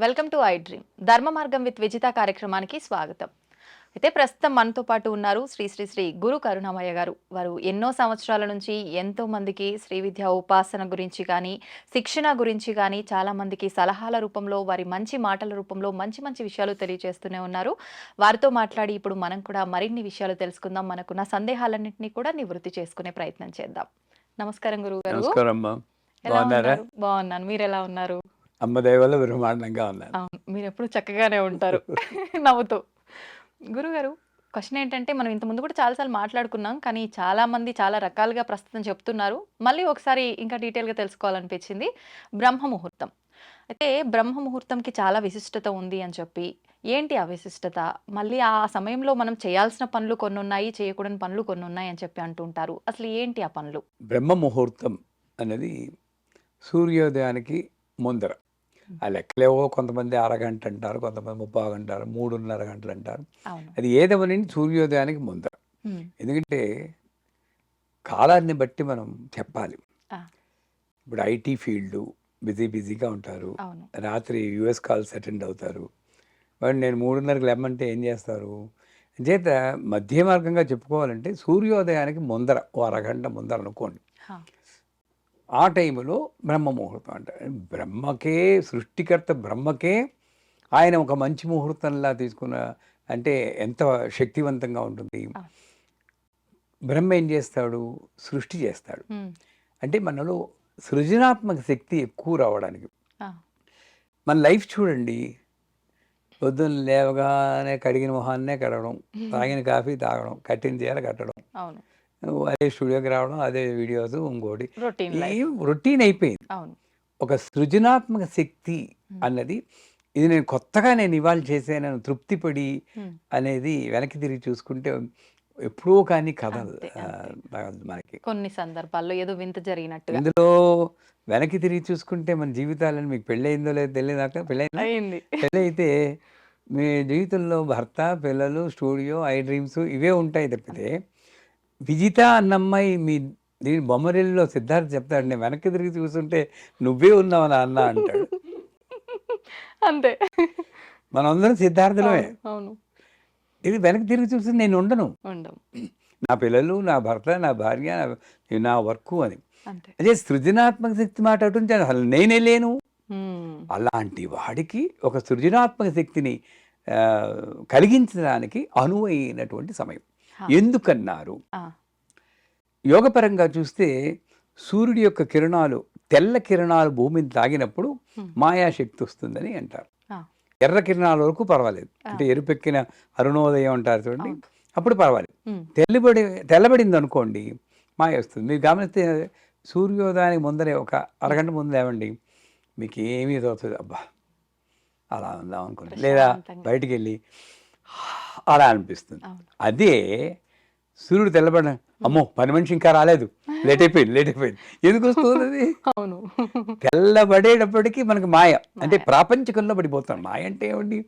Welcome to I dream ధర్మ మార్గం with Vijitha కార్యక్రమానికి స్వాగతం. అయితే ప్రస్తుతం మనతో పాటు ఉన్నారు శ్రీ శ్రీ శ్రీ గురు కరుణామయ్య గారు. వారు ఎన్నో సంవత్సరాల నుంచి ఎంతో మందికి శ్రీ విద్యా ఉపాసన గురించి కానీ, శిక్షణ గురించి కానీ చాలా మందికి సలహాల రూపంలో, వారి మంచి మాటల రూపంలో మంచి మంచి విషయాలు తెలియజేస్తూనే ఉన్నారు. వారితో మాట్లాడి ఇప్పుడు మనం కూడా మరిన్ని విషయాలు తెలుసుకుందాం. మనకున్న సందేహాలన్నింటినీ కూడా నివృత్తి చేసుకునే ప్రయత్నం చేద్దాం. నమస్కారం గురువు గారు. నమస్కారం అమ్మా. ఎలా బాగున్నారా? ఉన్నారు? బాగున్నాను. మీరు ఎలా ఉన్నారు? అమ్మ దయ వల్ల బ్రహ్మాండంగా ఉన్నాను. అవును. మీరెప్పుడు చక్కగానే ఉంటారు. నవ్వుతూ. గురుగారు, క్వెషన్ ఏంటంటే మనం ఇంతకుముందు కూడా చాలా సార్లు మాట్లాడుకున్నాం. కానీ చాలా మంది చాలా రకాలుగా ప్రస్తుతం చెప్తున్నారు. మళ్ళీ ఒకసారి ఇంకా డీటెయిల్‌గా తెలుసుకోవాలనిపించింది. బ్రహ్మ ముహూర్తం. అయితే బ్రహ్మ ముహూర్తంకి చాలా విశిష్టత ఉంది అని చెప్పి, ఏంటి ఆ విశిష్టత? మళ్ళీ ఆ సమయంలో మనం చేయాల్సిన పనులు కొన్నున్నాయి, చేయకూడని పనులు కొన్నున్నాయి అని చెప్పి అంటుంటారు. అసలు ఏంటి ఆ పనులు? బ్రహ్మ ముహూర్తం అనేది సూర్యోదయానికి ముందర. ఆ లెక్కలేవో కొంతమంది అరగంట అంటారు, కొంతమంది ముప్పావు అంటారు, 3:30 గంటలు అంటారు. అవును. అది ఏదేమని సూర్యోదయానికి ముందర. హ్మ్. ఎందుకంటే కాలాన్ని బట్టి మనం చెప్పాలి. ఆ! ఇప్పుడు ఐటీ ఫీల్డు బిజీగా ఉంటారు. అవును. రాత్రి యూఎస్ కాల్స్ అటెండ్ అవుతారు. వాడు నేను 3:30కి లేమంటే ఏం చేస్తారు? చేత మధ్య మార్గంగా చెప్పుకోవాలంటే సూర్యోదయానికి ముందర ఓ అరగంట ముందర అనుకోండి. హా! ఆ టైంలో బ్రహ్మ ముహూర్తం అంటారు. బ్రహ్మకే, సృష్టికర్త బ్రహ్మకే ఆయన ఒక మంచి ముహూర్తంలా తీసుకున్న అంటే ఎంత శక్తివంతంగా ఉంటుంది. ఆ! బ్రహ్మ ఏం చేస్తాడు? సృష్టి చేస్తాడు. హ్మ్. అంటే మనలో సృజనాత్మక శక్తి ఎక్కువ రావడానికి. ఆ! మన లైఫ్ చూడండి. పొద్దున్న లేవగానే కడిగిన మొహాన్నే కడగడం, తాగిన కాఫీ తాగడం, కట్టిన చీర కట్టడం, అవును. అదే స్టూడియోకి రావడం, అదే వీడియోస్, ఇంకోటి రొటీన్ ఈ లైఫ్. రొటీన్ అయిపోయింది. అవును. ఒక సృజనాత్మక శక్తి హ్మ్. అన్నది ఇది నేను కొత్తగా ఇవాళ చేశానని తృప్తిపడి హ్మ్. అనేది వెనక్కి తిరిగి చూసుకుంటే ఎప్పుడో కానీ కథలు అంతే. అంతే. తగదు మనకి. కొన్ని సందర్భాల్లో ఏదో వింత జరిగినట్టుగా. ఇందులో వెనక్కి తిరిగి చూసుకుంటే మన జీవితాలను మీకు పెళ్ళయిందో లేదో తెలియదాకా పెళ్ళైందా? అయింది. పెళ్ళైతే మీ జీవితంలో భర్త, పిల్లలు, స్టూడియో, ఐ డ్రీమ్స్ ఇవే ఉంటాయి తప్పితే విజిత అన్న అమ్మాయి మీ దీని బొమ్మరిల్లులో సిద్ధార్థ్ చెప్తాడు, నేను వెనక్కి తిరిగి చూస్తుంటే నువ్వే ఉన్నావు నాన్న అంటాడు. అంతే. మనందరం సిద్ధార్థులమే. అవును. అవును. ఇది వెనక్కి తిరిగి చూస్తే నేను ఉండను. ఉండం. నా పిల్లలు, నా భర్త, నా భార్య, నా వర్కు అని. అంతే. అదే సృజనాత్మక శక్తి మాట అటుంటే అసలు నేనే లేను. హ్మ్. అలాంటి వాడికి ఒక సృజనాత్మక శక్తిని కలిగించడానికి అనువైనటువంటి సమయం. హా! ఎందుకన్నారు? ఆ! యోగపరంగా చూస్తే సూర్యుడి యొక్క కిరణాలు, తెల్ల కిరణాలు భూమిని తాగినప్పుడు హ్మ్. మాయాశక్తి వస్తుందని అంటారు. ఆ! ఎర్ర కిరణాల వరకు పర్వాలేదు. ఆ! అంటే ఎరుపెక్కిన అరుణోదయం అంటారు చూడండి, అవును. అప్పుడు పర్వాలేదు. హ్మ్. తెల్లబడింది అనుకోండి మాయ వస్తుంది. మీరు గమనిస్తే సూర్యోదయానికి ముందరే ఒక అరగంట ముందు లేవండి, మీకు ఏమీ తోచదు. అబ్బా అలా ఉందాం అనుకోండి, లేదా ప్రశాంతంగా. బయటికి వెళ్ళి అలా అనిపిస్తుంది. అవును. అదే సూర్యుడు తెల్లబడిన అమ్మో పని మనిషి ఇంకా రాలేదు, లేట్ అయిపోయింది ఎందుకు వస్తుంది అది? అవును. తెల్లబడేటప్పటికి మనకి మాయ, అంటే మాయ. ప్రాపంచికంలో పడిపోతాం. మాయ అంటే ఏమిటి?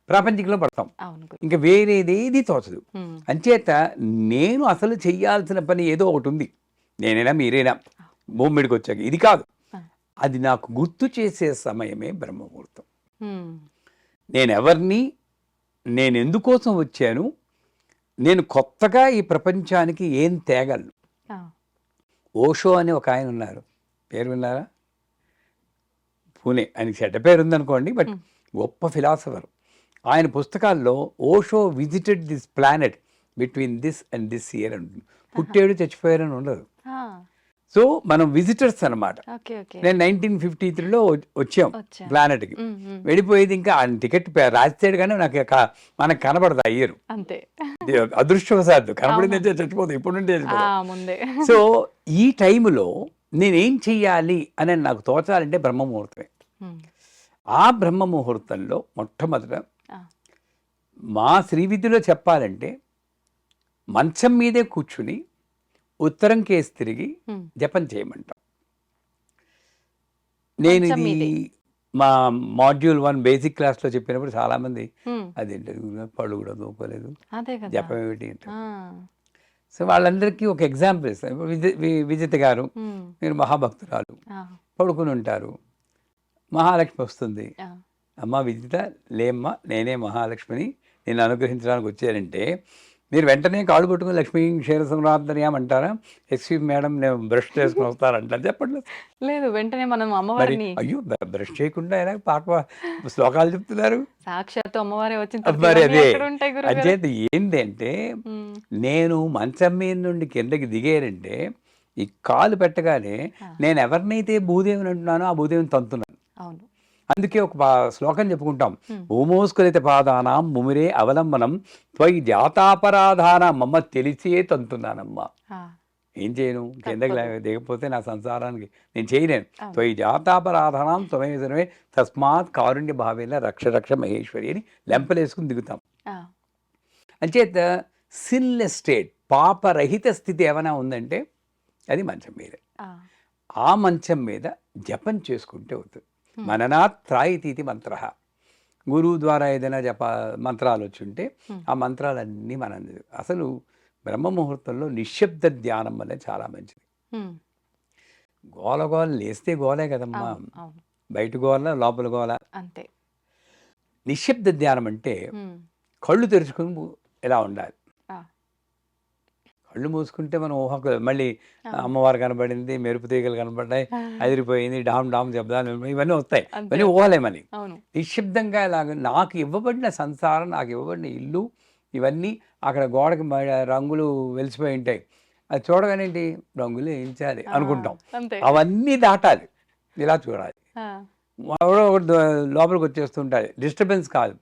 ప్రాపంచికంలో పడతాం. అవును. ఇంకా వేరేదేది తోచదు. హ్మ్. అంచేత నేను అసలు చెయ్యాల్సిన పని ఏదో ఒకటి ఉంది. నేనైనా మీరైనా భూమి మీదకి వచ్చాక ఇది కాదు, ఆ! అది నాకు గుర్తు చేసే సమయమే బ్రహ్మముహూర్తం. హ్మ్. నేనెవరిని, నేనెందుకోసం వచ్చాను, నేను కొత్తగా ఈ ప్రపంచానికి ఏం తేగలను. ఆ! ఓషో అని ఒక ఆయన ఉన్నారు, పేరు విన్నారా? పూణే, ఆయనకి చెడ్డ పేరు ఉందనుకోండి, బట్ హ్మ్. గొప్ప ఫిలాసఫర్. ఆయన పుస్తకాల్లో Osho visited this planet between this and this year అని ఉంటుంది. పుట్టాడు చచ్చిపోయారని ఉండదు. ఆ! సో మనం విజిటర్స్ అనమాట. ఓకే. ఓకే. నేను 1953లో వచ్చాం వచ్చాను. ప్లానెట్కి. హ్మ్. హ్మ్. వెళ్ళిపోయేది ఇంకా ఆయన టికెట్ రాస్తాడు కానీ మనకు కనబడదు ఆ ఇయర్. అంతే. అదృష్టవశాత్తు కనబడింది అవును. చచ్చిపోతాం, ఇప్పుడు నుండి ఆ! చచ్చిపోతాం. ముందే. సో ఈ టైంలో నేనేం చెయ్యాలి అని నాకు తోచాలంటే బ్రహ్మ ముహూర్తమే. హ్మ్. ఆ బ్రహ్మ ముహూర్తంలో మొట్టమొదట ఆ! మా శ్రీవిద్యలో చెప్పాలంటే మంచం మీదే కూర్చుని ఉత్తరం కేసి తిరిగి హ్మ్. జపం చేయమంటాం. నేను మంచం ఇది మీదే. మా మాడ్యూల్ 1 బేసిక్ క్లాస్లో చెప్పినప్పుడు చాలామంది హ్మ్. అదేంటది పళ్ళు కూడా దూకోలేదు, అదే కదా! జపం ఏమిటి అంటారు. ఆ! సో వాళ్ళందరికీ ఒక ఎగ్జాంపుల్ ఇస్తాను. ఇప్పుడు విజిత గారు, హ్మ్. మీరు మహాభక్తురాలు, ఆ! పడుకుని ఉంటారు, మహాలక్ష్మి వస్తుంది, ఆ! అమ్మ విజిత లేమ్మా, నేనే మహాలక్ష్మిని, నేను అనుగ్రహించడానికి వచ్చారంటే మీరు వెంటనే కాళ్ళు పట్టుకుని లక్ష్మీ క్షీర సంరాధనయాం అంటారా? ఎక్స్క్యూజ్ మేడం, నేను బ్రష్ చేసుకుని వస్తారంటారు. చెప్పండి. లేదు, వెంటనే మనం మరి అమ్మవారిని అయ్యో, బ్రష్ చేయకుండా ఎలా శ్లోకాలు చెప్తున్నారు? సాక్షాత్తు అమ్మవారే వచ్చిన తర్వాత మరి ఇవన్నీ అదే ఎక్కడ ఉంటాయి గురుగారు? అంచేత ఏంటంటే, ఉమ్, నేను మంచం మీద నుండి కిందకి దిగారంటే ఈ కాలు పెట్టగానే ఆ, నేను ఎవరినైతే భూదేవిని అంటున్నానో ఆ భూదేవిని తంతున్నాను. అవును. అందుకే ఒక శ్లోకం చెప్పుకుంటాం. ఉమ్, ఓమోస్కలిత పాదానాం ముమిరే అవలంబనం త్వయి జాతాపరాధాన మమ్మ తెలిసే తంతున్నానమ్మా. ఆ, ఏం చేయను? కిందకి తప్పదు. దిగకపోతే నా సంసారానికి నేను చేయలేను. అవును. త్వయి జాతాపరాధానం త్వమేసనమే తస్మాత్ కారుణ్య భావేన రక్ష రక్ష మహేశ్వరి అని లెంపలేసుకుని దిగుతాం. ఆ, అంచేత సిన్లెస్ స్టేట్, పాపరహిత స్థితి ఏమైనా ఉందంటే అది మంచం మీద. ఆ, ఆ మంచం మీద జపం చేసుకుంటే అవుతుంది. ఉమ్, మననాత్ త్రాయితీతి మంత్ర. గురువు ద్వారా ఏదైనా మంత్రాలు వచ్చి ఉంటే ఉమ్, ఆ మంత్రాలన్నీ మనం అసలు బ్రహ్మ ముహూర్తంలో నిశ్శబ్ద ధ్యానం వల్ల చాలా మంచిది. ఉమ్, గోల గోల లేస్తే గోలే కదమ్మా, అవును, అవును, బయట గోల లోపల గోల. అంతే. నిశ్శబ్ద ధ్యానం అంటే ఉమ్, కళ్ళు తెరుచుకుని ఇలా ఉండాలి. ఆ, కళ్ళు మూసుకుంటే మనం ఊహకు మళ్ళీ అవును. అమ్మవారు కనబడింది, మెరుపు తీగలు కనబడ్డాయి, అదిరిపోయింది, డామ్ డామ్ శబ్దాలు ఇవన్నీ వస్తాయి. అంతే, ఇవన్నీ ఊహలే మళ్ళీ. అవును. నిశ్శబ్దంగా ఇలాగ నాకు ఇవ్వబడిన సంసారం, నాకు ఇవ్వబడిన ఇల్లు, ఇవన్నీ అక్కడ గోడకి రంగులు వెలిసిపోయి ఉంటాయి. అది చూడగానే ఏంటి, రంగులు వేయించాలి ఆ, అనుకుంటాం. అంతే. అవన్నీ దాటాలి, ఇలా చూడాలి. ఆ, ఎవడో ఒకడు లోపలికి వచ్చేస్తుంటాయి, డిస్టర్బెన్స్ కాదు,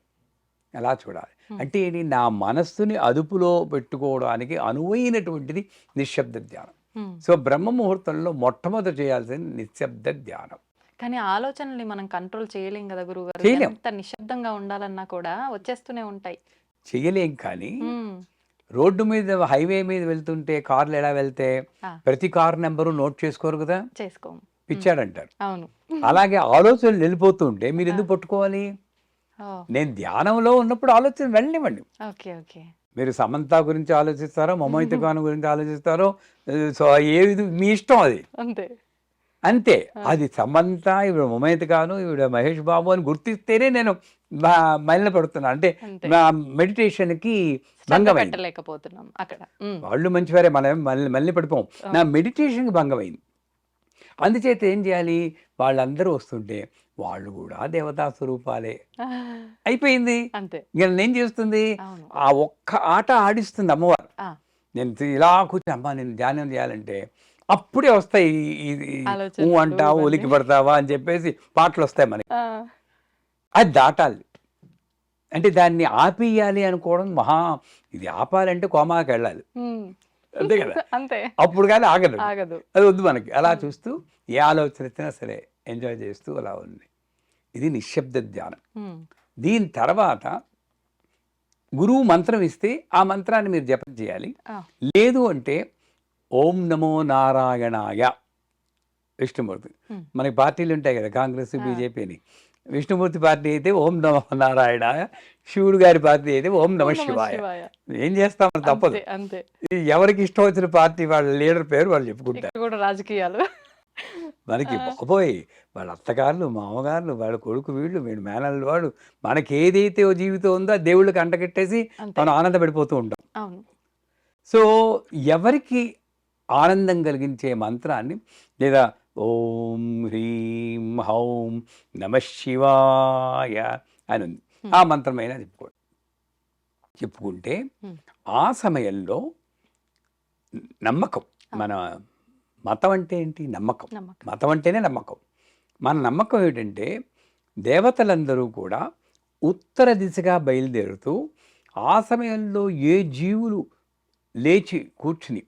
ఎలా చూడాలి. ఉమ్, అంటే ఏంటి, నా మనస్సుని అదుపులో పెట్టుకోవడానికి అనువైనటువంటిది నిశ్శబ్ద ధ్యానం. ఉమ్. సో బ్రహ్మ ముహూర్తంలో మొట్టమొదట చేయాల్సింది నిశ్శబ్ద ధ్యానం. కానీ ఆలోచనల్ని మనం కంట్రోల్ చేయలేం కదా గురుగారు? చేయలేం, ఎంత నిశ్శబ్దంగా ఉండాలన్నా కూడా వచ్చేస్తూనే ఉంటాయి. చేయలేం. కానీ ఉమ్, రోడ్డు మీద హైవే మీద వెళ్తుంటే కార్లు ఎలా వెళ్తే ఆ, ప్రతి కారు నెంబరు నోట్ చేసుకోరు కదా, చేసుకోము. ఉమ్, పిచ్చాడంటారు. అవును. అలాగే ఆలోచనలు వెళ్ళిపోతూ ఉంటే మీరు ఆ, ఎందుకు పట్టుకోవాలి? ఓ, నేను ధ్యానంలో ఉన్నప్పుడు ఆలోచన వెళ్ళనివ్వండి. Okay, okay. మీరు సమంత గురించి ఆలోచిస్తారో, మమోహిత ఖాన్ గురించి ఆలోచిస్తారో, సో ఏది మీ ఇష్టం అది. అంతే. అంతే. ఆ, అది సమంత, ఈవిడ మమోహిత ఖాను, ఈవిడ మహేష్ బాబు అని గుర్తిస్తేనే నేను మలిన పడుతున్నాను. అంటే అంతే. నా మెడిటేషన్కి శ్రద్ధ భంగమైంది. పెట్టలేకపోతున్నాం అక్కడ. ఉమ్, వాళ్ళు మంచివారే, మనం మళ్ళీ పడిపోం. నా అవును. మెడిటేషన్కి భంగమైంది. అందుచేత ఏం చేయాలి, వాళ్ళందరూ వస్తుంటే వాళ్ళు కూడా దేవతా స్వరూపాలే. ఆ, అయిపోయింది. అంతే. ఇక నేను చేస్తుంది అవును. ఆ ఒక్క ఆట ఆడిస్తుంది అమ్మవారు. ఆ, నేను ఇలా కూర్చొని అమ్మా నేను ధ్యానం చేయాలంటే అప్పుడే వస్తాయి ఊ ఆలోచనలు అంటావు, ఇవన్నీ. ఉలికి పడతావా అని చెప్పేసి పాటలు వస్తాయి మనకి. ఆ, అది దాటాలి. అంటే దాన్ని ఆపేయాలి అనుకోవడం ఇది ఆపాలంటే కోమాకి వెళ్ళాలి, ఉమ్, అంతే కదా. అంతే. అప్పుడు కానీ ఆగదు. ఆగదు. అది వద్దు మనకి. అలా ఉమ్, చూస్తూ ఏ ఆలోచన వచ్చినా సరే ఎంజాయ్ చేస్తూ అలా ఉంది. ఇది నిశ్శబ్ద ధ్యానం. ఉమ్, దీని తర్వాత గురువు మంత్రం ఇస్తే ఆ మంత్రాన్ని మీరు జపం చేయాలి. ఆ, లేదు అంటే ఓం నమో నారాయణాయ, విష్ణుమూర్తి. ఉమ్, మనకి పార్టీలు ఉంటాయి కదా, కాంగ్రెస్, ఆ, బీజేపీ అని. విష్ణుమూర్తి పార్టీ అయితే ఓం నమో నారాయణాయ, శివుడు గారి పార్టీ అయితే ఓం నమ ఓం నమ శివాయ. శివాయ. ఏం చేస్తాం, తప్పదు. అంతే, అంతే. ఎవరికి ఇష్టం వచ్చిన పార్టీ వాళ్ళ లీడర్ పేరు వాళ్ళు చెప్పుకుంటారు. ఇక్కడ కూడా రాజకీయాలు. మనకి ఆ, బాబోయ్, వాళ్ళ అత్తగారులు, మామగారులు, వాళ్ళ కొడుకు, వీళ్ళు మేనల్లు వాడు, మనకి ఏదైతే ఓ జీవితం ఉందో ఆ దేవుళ్ళకి అంటగట్టేసి అంతే. మనం ఆనందపడిపోతూ ఉంటాం. అవును. సో ఎవరికి ఆనందం కలిగించే మంత్రాన్ని, లేదా ఓం హ్రీం హౌం నమ శివాయ అని ఉంది, ఆ మంత్రమైనా చెప్పుకుంటే ఉమ్, ఆ సమయంలో నమ్మకం. మన మతం అంటే ఏంటి? నమ్మకం. నమ్మకం. మతం అంటేనే నమ్మకం. మన నమ్మకం ఏంటంటే దేవతలందరూ కూడా ఉత్తర దిశగా బయలుదేరుతూ ఆ సమయంలో ఏ జీవులు లేచి కూర్చుని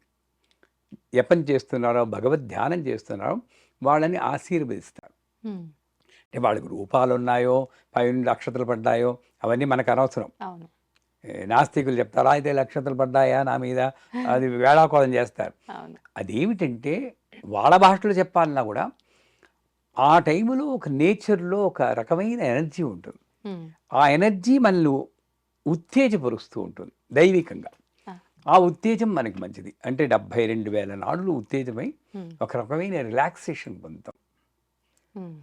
జపం చేస్తున్నారో, భగవద్ ధ్యానం చేస్తున్నారో వాళ్ళని ఆశీర్వదిస్తారు. ఉమ్, అంటే వాళ్ళకి రూపాలు ఉన్నాయో, పైన అక్షతలు పడ్డాయో అవన్నీ మనకు అనవసరం. అవును. నాస్తికులు చెప్తారు అయితే నక్షత్రాలు పడ్డాయా నా మీద, అది వేళాకోళం చేస్తారు. అవును. అదేమిటంటే వాళ్ళ భాషలో చెప్పాలన్నా కూడా ఆ టైంలో ఒక నేచర్లో ఒక రకమైన ఎనర్జీ ఉంటుంది. ఉమ్, ఆ ఎనర్జీ మనల్ని ఉత్తేజపరుస్తూ ఉంటుంది దైవికంగా. ఆ, ఆ ఉత్తేజం మనకి మంచిది. అంటే 72,000 నాడులు ఉత్తేజమై ఉమ్, ఒక రకమైన రిలాక్సేషన్ పొందుతాం. ఉమ్.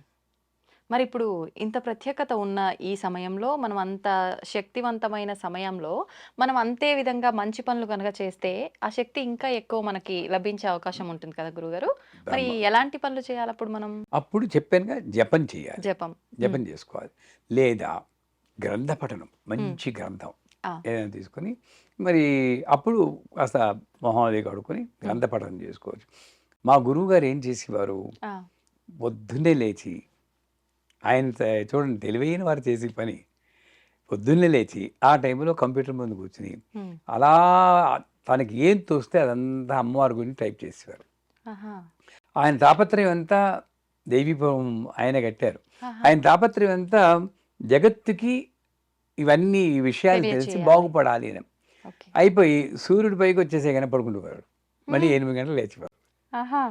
మరి ఇప్పుడు ఇంత ప్రత్యేకత ఉన్న ఈ సమయంలో మనం అంత శక్తివంతమైన సమయంలో మనం అంతే విధంగా మంచి పనులు గనక చేస్తే ఆ శక్తి ఇంకా ఎక్కువ మనకి లభించే అవకాశం ఉంటుంది కదా గురుగారు. మరి ధర్మ ఎలాంటి పనులు చేయాలి అప్పుడు మనం? అప్పుడు చెప్పానుగా జపం చేయాలి. జపం. జపం చేసుకోవాలి. లేదా గ్రంథ పఠనం, హ్మ్. మంచి గ్రంథం ఆ! ఏదైనా తీసుకొని మరి అప్పుడు కాస్త మొహం అది కడుక్కొని హ్మ్. గ్రంథ పఠనం చేసుకోవచ్చు. మా గురువుగారు ఏం చేసేవారు, ఆ! పొద్దున్నే లేచి ఆయన చూడండి తెలివైన వారు చేసే పని. పొద్దున్నే లేచి ఆ టైంలో కంప్యూటర్ ముందు కూర్చొని హ్మ్. అలా తనకి ఏం తోస్తే అదంతా అమ్మవారి గురించి టైప్ చేసేవారు. ఆహా! ఆయన తాపత్రయం అంతా దైవీభవం ఆయన కట్టారు. ఆహా! ఆయన తాపత్రయం అంతా జగత్తుకి ఇవన్నీ ఈ విషయాలు తెలిసి తెలియచేయాలి. బాగుపడాలి అని. ఓకే. అయిపోయి సూర్యుడి పైకి వచ్చేసే కన్నా పడుకుంటున్నాడు. మళ్ళీ హ్మ్. 8 గంటలకు లేచేవారు. ఆహా!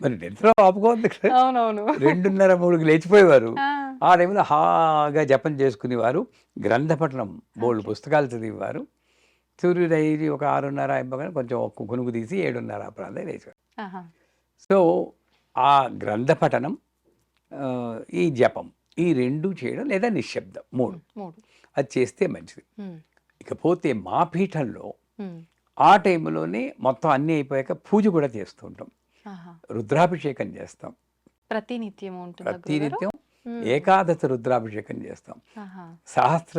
మరి నిద్ర ఆపుకోవద్దు కదా! అవునవును. 2:30, 3కి లేచిపోయేవారు. ఆ! ఆ టైంలో హాగా జపం చేసుకునేవారు. గ్రంథ పఠనం బోలెడు ఓకే. పుస్తకాలు చదివేవారు. సూర్యోదయం ఒక 6:30 అయిపోగానే కొంచెం ఒక్క కునుకు తీసి 7:30 ఆ ప్రాంతానికి లేచేవారు. ఆహా! సో, ఆ గ్రంథ పఠనం, ఈ జపం ఈ 2 చేయడం లేదా నిశ్శబ్దం 3 హ్మ్. 3. అది చేస్తే మంచిది. హ్మ్. ఇకపోతే మా పీఠంలో హ్మ్. ఆ టైంలోనే మొత్తం అన్నీ అయిపోయాక పూజ కూడా చేస్తూ ఉంటాం. ఆహా! రుద్రాభిషేకం చేస్తాం. ప్రతినిత్యము ఉంటుందా గురుగారు? ప్రతినిత్యం హ్మ్. ఏకాదశ రుద్రాభిషేకం చేస్తాం. ఆహా! సహస్ర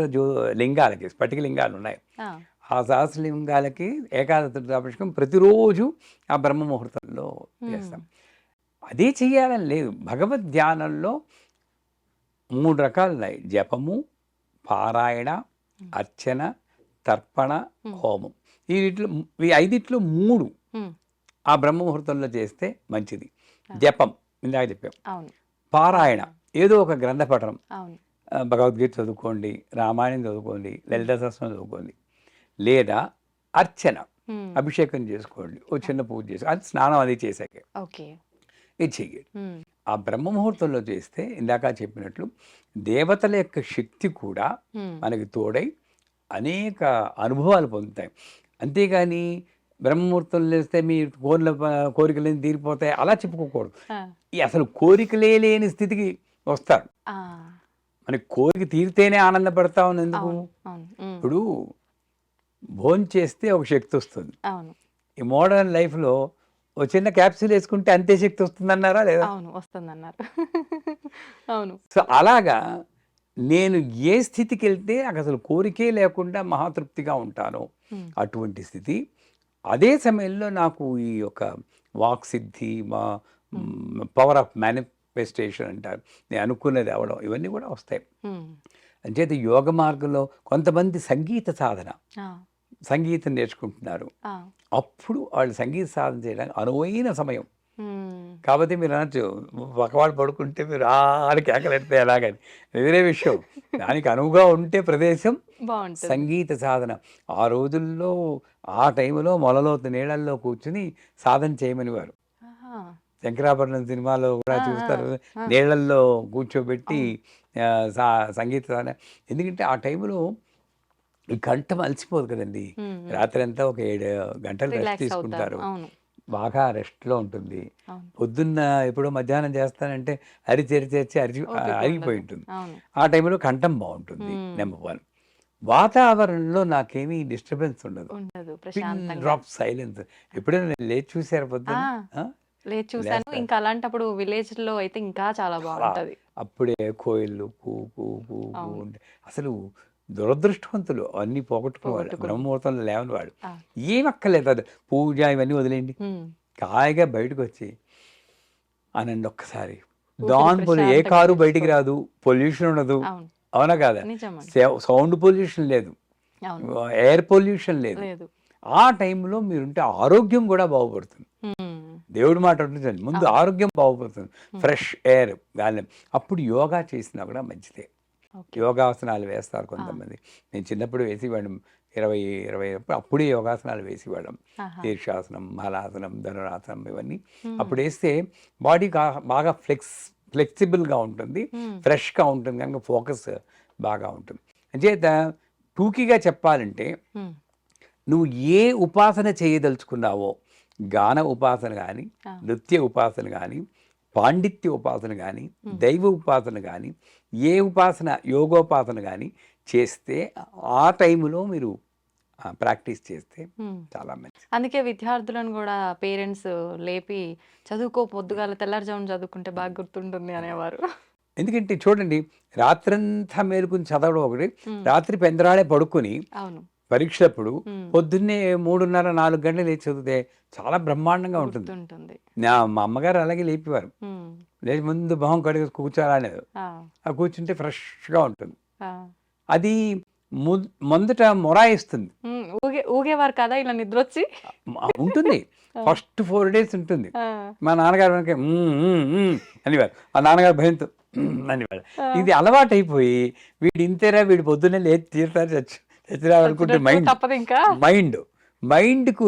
లింగాలకి స్ఫటిక లింగాలు ఉన్నాయి. ఆ! ఆ సహస్ర లింగాలకి ఏకాదశ రుద్రాభిషేకం ప్రతిరోజు ఆ బ్రహ్మ ముహూర్తంలో హ్మ్. చేస్తాం. అదే చెయ్యాలని లేదు. భగవద్ ధ్యానంలో 3 రకాలున్నాయి. జపము, పారాయణ, హ్మ్. అర్చన, తర్పణ, హ్మ్. హోమం. ఈ ఐదిట్లో 3 హ్మ్. ఆ బ్రహ్మ ముహూర్తంలో చేస్తే మంచిది. ఆహా! జపం ఇందాక చెప్పాం. అవును. పారాయణ పారాయణ. ఏదో ఒక గ్రంథ పఠనం. అవును. భగవద్గీత చదువుకోండి, రామాయణం చదువుకోండి, హ్మ్. లలిత సహస్రం చదువుకోండి. లేదా అర్చన, హ్మ్. అభిషేకం చేసుకోండి. ఓ ఆ! చిన్న పూజ చేసి అది స్నానం అది చేశాకే. ఓకే. ఇది చెయ్యండి. హ్మ్. ఆ బ్రహ్మ ముహూర్తంలో చేస్తే ఇందాక చెప్పినట్లు దేవతల యొక్క శక్తి కూడా హ్మ్. మనకి తోడై అనేక అనుభవాలు పొందుతాయి. అంతేగాని బ్రహ్మముహూర్తంలో లేస్తే మీ కోరికలన్నీ తీరిపోతాయి అలా చెప్పుకోకూడదు. ఆ! ఈ అసలు కోరికలే లేని స్థితికి వస్తారు. ఆ! మనకి కోరిక తీరితేనే ఆనందపడతామని ఎందుకు? అవును. అవును. హ్మ్. ఇప్పుడు భోంచేస్తే ఒక శక్తి వస్తుంది. అవును. ఈ మోడర్న్ లైఫ్‌లో ఓ చిన్న క్యాప్సూల్ యేసుకుంటే అంతే శక్తి వస్తుందన్నారా లేదా? అవును. వస్తుందన్నారు. అవును. సో, అలాగా నేను ఏ స్థితికెళ్తే నాకసలు కోరికే లేకుండా మహాతృప్తిగా ఉంటానో హ్మ్. అటువంటి స్థితి. అదే సమయంలో నాకు ఈ యొక్క వాక్సిద్ధి, హ్మ్. పవర్ ఆఫ్ మేనిఫెస్టేషన్ అంటారు. నేను అనుకున్నది అవ్వడం ఇవన్నీ కూడా వస్తాయి. హ్మ్. అంచేత యోగ మార్గంలో కొంతమంది సంగీత సాధన, ఆ! సంగీతం నేర్చుకుంటున్నారు. ఆ! అప్పుడు వాళ్ళు సంగీత సాధన చేయడానికి అనువైన సమయం. హ్మ్. కాపోతే మీరు అనొచ్చు, పక్కవాడు పడుకుంటే మీరు అని కేకలెడితే ఎలాగని. వేరే విషయం. దానికి అనువుగా ఉంటే ప్రదేశం బావుంటుంది. సంగీత సాధన. ఆ రోజుల్లో ఆ టైంలో మొలలోతు నీళ్ళల్లో కూర్చొని సాధన చేయమనేవారు. ఆహా! 'శంకరాభరణం' సినిమాలో కూడా ఆ! ఆ! చూస్తారు. ఆ! నీళ్ళల్లో కూర్చోబెట్టి అవును. ఆహ్, సా సంగీత సాధన. ఎందుకంటే ఆ టైంలో ఈ కంఠం అలసిపోదు కదండీ! హ్మ్. హ్మ్. రాత్రంతా ఒక 7 గంటలు రెస్ట్ రిలాక్స్ అవుతారు. తీసుకుంటారు. అవును. బాగా రెస్ట్‌లో ఉంటుంది. అవును. పొద్దున్న ఎప్పుడో మధ్యాహ్నం చేస్తానంటే ఓపిక అరిగిపోయి ఉండదు. ఉంటుంది. అవును. ఆ టైంలో కంఠం బావుంటుంది. హ్మ్. నంబర్ 1. వాతావరణంలో నాకేమీ డిస్టర్బెన్స్ ఉండదు. ఉండదు. పిన్ ప్రశాంతంగా. Drop silence. ఎప్పుడైనా నేను లేచి చూసారా ఆ! పొద్దున్న? ఆ! లేదు చూసాను. లేస్తారు. ఇంకా అలాంటప్పుడు విలేజ్‌లో అయితే ఇంకా చాలా చాలా. బావుంటది. అప్పుడే కోయిల్లు కూ కూ కూ కూ అవును. అంటే అసలు దురదృష్టవంతులు అన్నీ పోగొట్టుకున్న వాళ్ళు. పోగొట్టుకుని. బ్రహ్మముహూర్తంలో లేవని వాళ్ళు. ఆ! ఏం అక్కర్లేదు అది పూజ ఇవన్నీ వదిలేయండి. హ్మ్. హాయిగా బయటకొచ్చి అనండి ఒక్కసారి. ఊపిరి ఏ ప్రశాంతంగా కారు బయటికి పీల్చుకోవడం. రాదు. పొల్యూషన్ ఉండదు. అవును. అవునా కాదా? నిజమండి. సౌండ్ పొల్యూషన్ లేదు. అవును. ఎయిర్ పొల్యూషన్ లేదు. లేదు. ఆ టైంలో మీరుంటే ఆరోగ్యం కూడా బాగుపడుతుంది. హ్మ్. దేవుడి మాట ఉంటుందండి. ముందు అవును. ఆరోగ్యం బాగుపడుతుంది. హ్మ్. ఫ్రెష్ ఎయిర్ గాలి. అప్పుడు యోగా చేసినా కూడా మంచిదే. ఓకే. యోగాసనాలు వేస్తారు ఆ! కొంతమంది. నేను చిన్నప్పుడు వేసేవాడిని. 20 అప్పుడే యోగాసనాలు వేసేవాళ్ళం. ఆహా! శీర్షాసనం, హలాసనం, ధనురాసనం ఇవన్నీ. హ్మ్. అప్పుడేస్తే బాడీ బాగా ఫ్లెక్సిబుల్‌గా ఉంటుంది. హ్మ్. ఫ్రెష్‌గా ఉంటుంది కనుక ఫోకస్ బాగా ఉంటుంది. అంచేత టూకీగా చెప్పాలంటే హ్మ్. నువ్వు ఏ ఉపాసన చేయదలుచుకున్నావో, గాన ఉపాసన గానీ, ఆ! నృత్య ఉపాసన గానీ, పాండిత్య ఉపాసన కానీ ఉమ్, దైవ ఉపాసన కానీ ఏ ఉపాసన యోగోపాసన కానీ చేస్తే ఆ టైంలో మీరు ప్రాక్టీస్ చేస్తే ఉమ్. చాలా మంచిది. అందుకే విద్యార్థులను కూడా పేరెంట్స్ లేపి చదువుకో, పొద్దుగాల తెల్లారుజామున చదువుకుంటే బాగా గుర్తుంటుంది అనేవారు. ఎందుకంటే చూడండి, రాత్రంతా మేలుకుని చదవడం ఒకటి, ఉమ్, రాత్రి పెందరాళే పడుకొని అవును. పరీక్షలప్పుడు ఉమ్, పొద్దున్నే 3:30, 4 గంటలు లేచి చదివితే చాలా బ్రహ్మాండంగా ఉంటుంది. గుర్తుంటుంది. మా అమ్మగారు అలాగే లేపేవారు. ఉమ్, లేచి ముందు మొహం కడిగి కూర్చోాలనేది. ఆ, ఆ కూర్చుంటే ఫ్రెష్గా ఉంటుంది. ఆ. అది మొదట మొరాయిస్తుంది. ఊగేవారు కదా ఇలా నిద్ర వచ్చి. ఉంటుంది. ఆ, ఫస్ట్ 4 days ఉంటుంది. ఆ, మా నాన్నగారు వెనక అనేవారు. ఆ నాన్నగారు భయంతో అనేవారు. ఆ. ఇది అలవాటైపోయి వీడు ఇంతేరా, వీడు పొద్దున్నే లేచి తీరుతారు చచ్చిరావనుకుంటే చచ్చినట్టు తప్పదు ఇంకా. మైండ్కు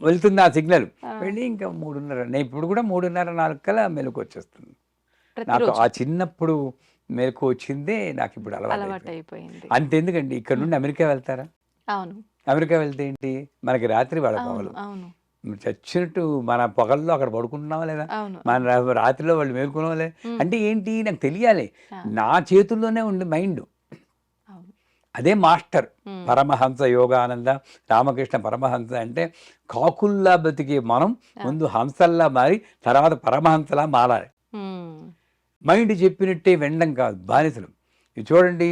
వెళ్తుంది ఆ సిగ్నల్. ఆ, వెళ్ళి ఇంకా 3:30, నేను ఇప్పుడు కూడా 3:30, 4 కల్లా మెలకు వచ్చేస్తుంది. నాకు ప్రతిరోజు ఆ చిన్నప్పుడు మెలకు వచ్చిందే నాకు ఇప్పుడు అలవాటు అలవాటు. అయిపోయింది. అంతెందుకండి, ఇక్కడ నుండి అమెరికా వెళ్తారా? అవును, అమెరికా వెళ్తే ఏంటి, మనకి రాత్రి వాళ్ళ అవును, పగలు. అవును, చచ్చినట్టు మన పగల్లో అక్కడ పడుకుంటున్నావా లేదా, అవును, మన రాత్రిలో వాళ్ళు మేలుకున్నావా లేదా, ఉమ్, అంటే ఏంటి నాకు తెలియాలి. ఆ, నా చేతుల్లోనే ఉంది మైండ్. అవును, అదే మాస్టర్. ఉమ్, పరమహంస యోగానంద రామకృష్ణ పరమహంస అంటే కాకుల్లా బతికే మనం ఆ, ముందు హంసల్లా మారి తర్వాత పరమహంసలా మారాలి. ఉమ్, మైండ్ చెప్పినట్టే వినడం కాదు, బానిసలు. ఇది చూడండి,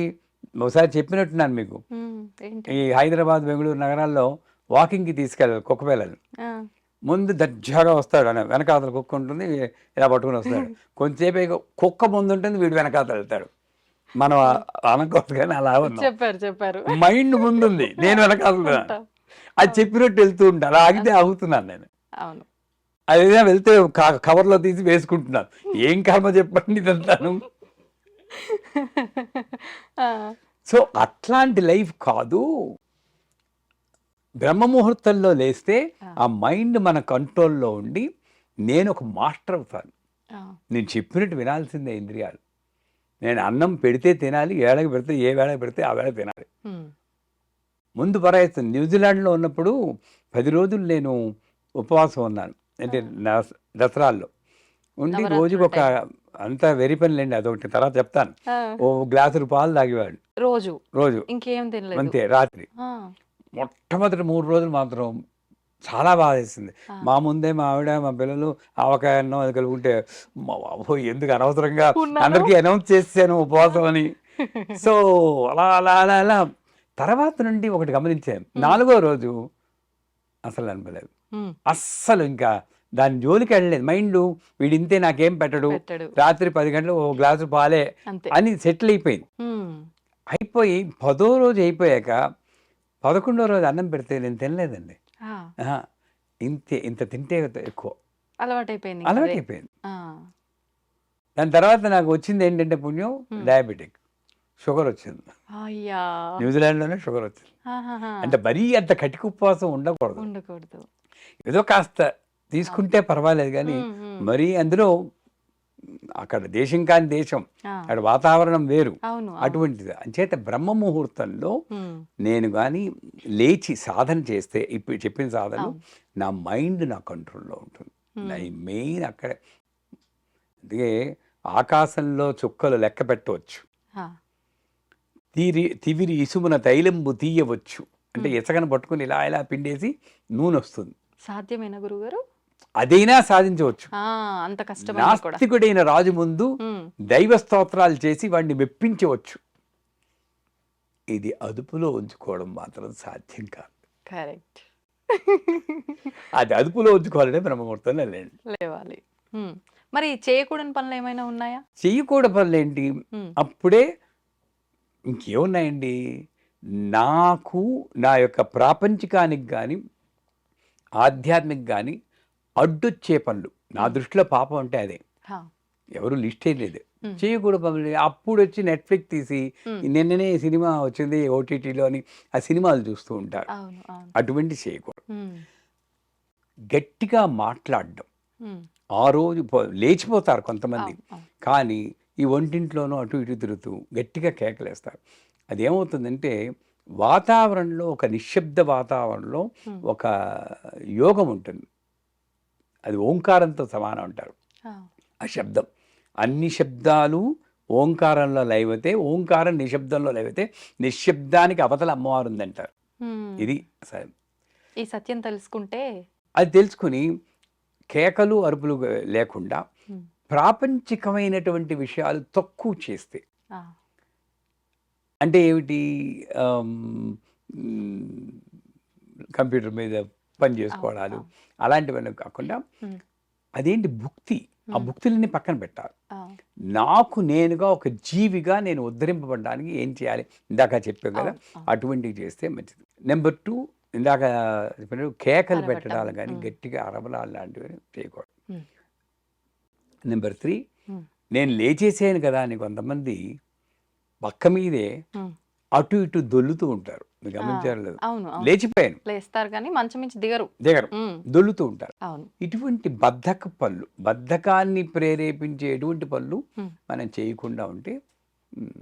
ఒకసారి చెప్పినట్టున్నాను మీకు. ఉమ్, ఏంటి? ఈ హైదరాబాద్, బెంగళూరు నగరాల్లో వాకింగ్కి తీసుకెళ్ళాలి కుక్క పిల్లలు. ఆ, ముందు దర్జాగా వస్తాడు, అని వెనకాతల కుక్క ఉంటుంది, ఇలా పట్టుకుని వస్తాడు. కొంచెంసేపు ఇక కుక్క ముందు ఉంటుంది, వీడు వెనకాతల వెళ్తాడు. మనం అనకూడదు కానీ అలా ఉన్నాం. చెప్పారు. మైండ్ ముందుంది, నేను వెనకాతల. ఉంటా. అది అవును, చెప్పినట్టు వెళ్తూ ఉంటా, అలా ఆగితే ఆగుతున్నాను నేను. అవును. అదేదో వెళ్తే కవర్లో తీసి వేసుకుంటున్నాను. ఏం కర్మ చెప్పండి ఇదంతాను. ఆ, సో అట్లాంటి లైఫ్ కాదు. బ్రహ్మముహూర్తంలో లేస్తే ఆ, ఆ మైండ్ మన కంట్రోల్లో ఉండి నేను ఒక మాస్టర్ అవుతాను. ఆ, నేను చెప్పినట్టు వినాల్సిందే ఇంద్రియాలు. నేను అన్నం పెడితే తినాలి, ఏళ్ళకి పెడితే ఏ వేళకి పెడితే ఆ వేళ తినాలి. ఉమ్, ముందు పరాయిస్తుంది. న్యూజిలాండ్లో ఉన్నప్పుడు 10 రోజులు నేను ఉపవాసం ఉన్నాను. అంటే దసరాల్లో ఉండి రోజుకి నవరాత్రుల ఒక, టైం. అంతా వెరి పనిలేండి, అదొకటి తర్వాత చెప్తాను. ఆ, ఓ గ్లాసుడు పాలు తాగేవాడు రోజు రోజు, ఇంకేం తినలేదు. అంతే. రాత్రి ఆ, మొట్టమొదటి 3 రోజులు మాత్రం చాలా బాధ వేసింది. ఆ, మా ముందే మా ఆవిడ, మా పిల్లలు ఆవకాయ అన్నం అది కలుగుంటే, మా బాబోయ్ ఎందుకు అనవసరంగా ఉన్నాను. అందరికీ అనౌన్స్ చేసాను ఉపవాసం అని. సో అలా అలా అలా అలా తర్వాత నుండి ఒకటి గమనించాను. 4వ రోజు అసలు అనిపలేదు. ఉమ్, అస్సలు ఇంకా దాని జోలికి వెళ్ళలేదు. మైండ్ వీడింతే నాకేం పెట్టడు, పెట్టడు. రాత్రి 10 గంటలు ఓ గ్లాసు పాలే అంతే. అని సెటిల్ అయిపోయింది. ఉమ్, అయిపోయి 10వ రోజు అయిపోయాక 11వ రోజు అన్నం పెడితే నేను తినలేదండి. ఆ, ఆహా! ఇంత తింటే ఎక్కువ. అలవాటైపోయింది ఇంకా అదే. అలవాటైపోయింది. ఆ, దాని తర్వాత నాకు వచ్చింది ఏంటంటే పుణ్యం, ఉమ్, డయాబెటిక్, షుగర్ వచ్చింది. అయ్యా, న్యూజిలాండ్లోనే షుగర్ వచ్చింది. ఆహాహా, అంటే మరీ అంత కటిక ఉపవాసం ఉండకూడదు. ఉండకూడదు. ఏదో కాస్త అవును. తీసుకుంటే పర్వాలేదు కానీ ఉమ్, ఉమ్, మరీ అందులో అక్కడ దేశం కాని దేశం, ఆ, అక్కడ వాతావరణం వేరు. అవును, అవును. అటువంటిది అంచేత బ్రహ్మ ముహూర్తంలో ఉమ్, నేను కానీ లేచి సాధన చేస్తే, ఇప్పుడు చెప్పిన సాధనలు, అవును. నా మైండ్ నా కంట్రోల్లో ఉంటుంది. నా ఉమ్, మెయిన్ అక్కడే. అందుకే ఆకాశంలో చుక్కలు లెక్క పెట్టవచ్చు, ఆ, తివిరి ఇసుమున తైలంబు తీయవచ్చు. అంటే ఉమ్. ఇసకను పట్టుకుని ఇలా ఇలా పిండేసి నూనె వస్తుంది. సాధ్యమేనా గురుగారు? అదైనా సాధించవచ్చు. ఆ, అంత కష్టమైంది కూడా. నాస్తికుడైన రాజు ముందు ఉమ్, దైవ స్తోత్రాలు చేసి వాడిని మెప్పించవచ్చు. ఇది అదుపులో ఉంచుకోవడం మాత్రం సాధ్యం కాదు. కరెక్ట్. అది అదుపులో ఉంచుకోవాలంటే బ్రహ్మముహూర్తంలో లేండి. లేవాలి. ఉమ్, మరి చేయకూడని పనులు ఏమైనా ఉన్నాయా? చెయ్యకూడని పనులేంటి, ఉమ్, అప్పుడే ఇంకేమున్నాయండి. నాకు నా యొక్క ప్రాపంచికానికి కానీ ఆధ్యాత్మిక కానీ అడ్డొచ్చే పనులు, నా ఉమ్, దృష్టిలో పాపం అంటే అదే. హా, ఎవరు లిస్టే లేదు. ఉమ్, చేయకూడదు పనులు. అప్పుడు వచ్చి నెట్ఫ్లిక్స్ తీసి ఉమ్, నిన్ననే సినిమా వచ్చింది ఓటీటీలో అని ఆ సినిమాలు చూస్తూ ఉంటారు. అవును, అవును. అటువంటి చేయకూడదు. ఉమ్, గట్టిగా మాట్లాడడం, ఉమ్, ఆ రోజు లేచిపోతారు కొంతమంది, అవును, అవును. కానీ ఈ వంటింట్లోనూ అటు ఇటు తిరుగుతూ గట్టిగా కేకలేస్తారు. అదేమవుతుందంటే వాతావరణంలో, ఒక నిశ్శబ్ద వాతావరణంలో ఉమ్, ఒక యోగం ఉంటుంది. అది ఓంకారంతో సమానం అంటారు. ఆ, ఆ శబ్దం. అన్ని శబ్దాలు ఓంకారంలో లయమైతే, ఓంకారం నిశ్శబ్దంలో లయమైతే, నిశ్శబ్దానికి అవతల అమ్మవారు ఉందంటారు. హ్మ్. ఇది ఈ సత్యం తెలుసుకుంటే అది తెలుసుకుని కేకలు, అరుపులు లేకుండా హ్మ్. ప్రాపంచికమైనటువంటి విషయాలు తక్కువ చేస్తే, ఆ! అంటే ఏమిటి? ఆహ్, హ్మ్, కంప్యూటర్ మీద పని అవును. చేసుకోవడాలు, అవును. అలాంటివన్నీ కాకుండా హ్మ్. అదేంటి భుక్తి. ఆ హ్మ్. భుక్తులన్నీ పక్కన పెట్టాలి. ఆ! నాకు నేనుగా ఒక జీవిగా నేను ఉద్ధరింపబడడానికి ఏం చేయాలి? ఇందాక చెప్పాం కదా! అవును. అవును. అటువంటివి చేస్తే మంచిది. నెంబర్ 2, ఇందాక చెప్పినట్టు కేకలు అరవటం. పెట్టడాలు గానీ, హ్మ్. గట్టిగా అరవడాలు లాంటివి చేయకూడదు. హ్మ్. నెంబర్ 3, హ్మ్. నేను లేచేసాను కదా అని కొంతమంది పక్క మీదే హ్మ్. అటు ఇటు దొర్లుతూ ఉంటారు. మీరు ఆ! గమనించారో లేదో? అవును. అవును. లేచిపోయాను. లేస్తారు గానీ మంచం మించి దిగరు. దిగరు. హ్మ్. దొర్లుతూ ఉంటారు. అవును. ఇటువంటి బద్ధక పనులు, బద్ధకాన్ని ప్రేరేపించే ఎటువంటి పనులు హ్మ్. మనం చేయకుండా ఉంటే హ్మ్,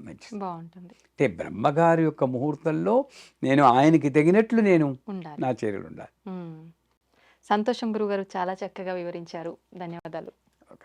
మంచిది. బావుంటుంది. అంటే బ్రహ్మగారి యొక్క ముహూర్తంలో నేను ఆయనకి తగినట్లు నేను ఉండాలి. నా చర్యలుండాలి. హ్మ్. సంతోషం గురువుగారు. చాలా చక్కగా వివరించారు. ధన్యవాదాలు. ఒక